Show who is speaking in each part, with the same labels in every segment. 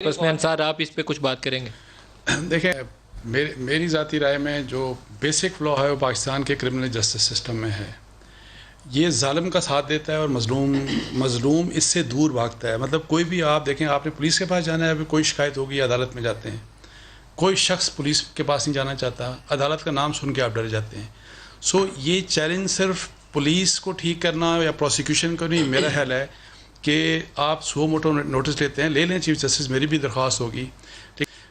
Speaker 1: بس میں انصار آپ اس پہ کچھ بات کریں گے؟
Speaker 2: دیکھیں میری ذاتی رائے میں جو بیسک فلا ہے وہ پاکستان کے کرمنل جسٹس سسٹم میں ہے. یہ ظالم کا ساتھ دیتا ہے اور مظلوم اس سے دور بھاگتا ہے. مطلب کوئی بھی آپ دیکھیں، آپ نے پولیس کے پاس جانا ہے، ابھی کوئی شکایت ہوگی عدالت میں جاتے ہیں. کوئی شخص پولیس کے پاس نہیں جانا چاہتا، عدالت کا نام سن کے آپ ڈر جاتے ہیں. یہ چیلنج صرف پولیس کو ٹھیک کرنا یا پروسیکیوشن کو نہیں، میرا خیال ہے کہ آپ سو موٹو نوٹس لیتے ہیں، لے لیں چیف جسٹس، میری بھی درخواست ہوگی.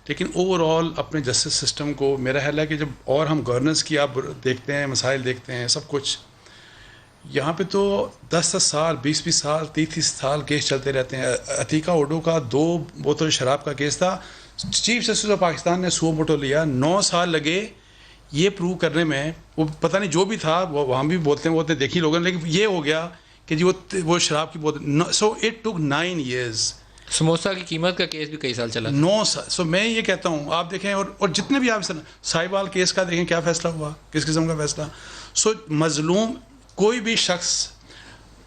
Speaker 2: لیکن اوور آل اپنے جسٹس سسٹم کو میرا خیال ہے کہ جب اور ہم گورننس کی آپ دیکھتے ہیں، مسائل دیکھتے ہیں، سب کچھ یہاں پہ تو 10 سال 20 سال 30 سال کیس چلتے رہتے ہیں. عتیقہ اوڈو کا 2 بوتل شراب کا کیس تھا، چیف جسٹس آف پاکستان نے سو موٹو لیا، 9 سال لگے یہ پروو کرنے میں. وہ پتہ نہیں جو بھی تھا، وہ وہاں بھی بولتے ہیں دیکھی لوگوں نے، لیکن یہ ہو گیا کہ جی وہ شراب کی بوتل. So it took 9 years.
Speaker 1: Samosa کی قیمت کا کیس بھی کئی سال چلا،
Speaker 2: 9 سال. سو میں یہ کہتا ہوں، آپ دیکھیں اور جتنے بھی آپ ساہیوال کیس کا دیکھیں کیا فیصلہ ہوا، کس قسم کا فیصلہ. سو مظلوم کوئی بھی شخص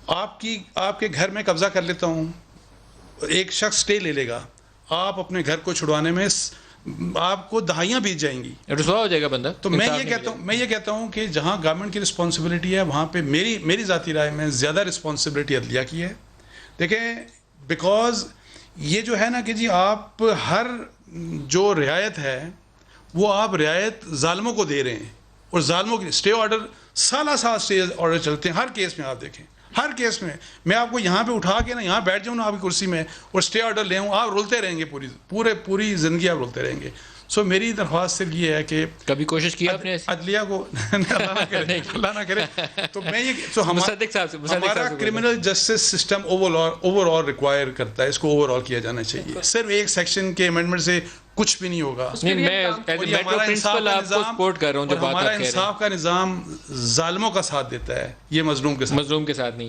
Speaker 2: آپ کے گھر میں قبضہ کر لیتا ہوں، ایک شخص اسٹے لے لے گا، آپ اپنے گھر کو چھڑوانے میں آپ کو دہائیاں بیت جائیں گی،
Speaker 1: رسوا ہو جائے گا بندہ.
Speaker 2: تو میں یہ کہتا ہوں کہ جہاں گورنمنٹ کی رسپانسبلٹی ہے وہاں پہ میری ذاتی رائے میں زیادہ رسپانسبلٹی عدلیہ کی ہے. دیکھیں بیکاز یہ جو ہے نا کہ جی آپ ہر جو رعایت ہے وہ آپ رعایت ظالموں کو دے رہے ہیں، اور ظالموں کے اسٹے آرڈر سالہ سال اسٹے آرڈر چلتے ہیں. ہر کیس میں آپ دیکھیں، ہر کیس میں آپ کو یہاں پہ اٹھا کے نا یہاں بیٹھ جاؤں نا آپ کی کرسی میں اور اسٹے آرڈر لے ہوں، آپ رولتے رہیں گے، پوری زندگی آپ رولتے رہیں گے. سو میری درخواست صرف یہ ہے کہ
Speaker 1: کبھی کوشش کی آپ نے
Speaker 2: عدلیہ کو اللہ نہ کرے تو میں یہ ہمارا criminal justice system over all require کرتا ہے، اس کو اوور آل کیا جانا چاہیے. صرف ایک سیکشن کے امینڈمنٹ سے کچھ بھی نہیں ہوگا.
Speaker 1: میں
Speaker 2: ہمارا انصاف کا نظام ظالموں کا ساتھ دیتا ہے، یہ مظلوم کے ساتھ نہیں.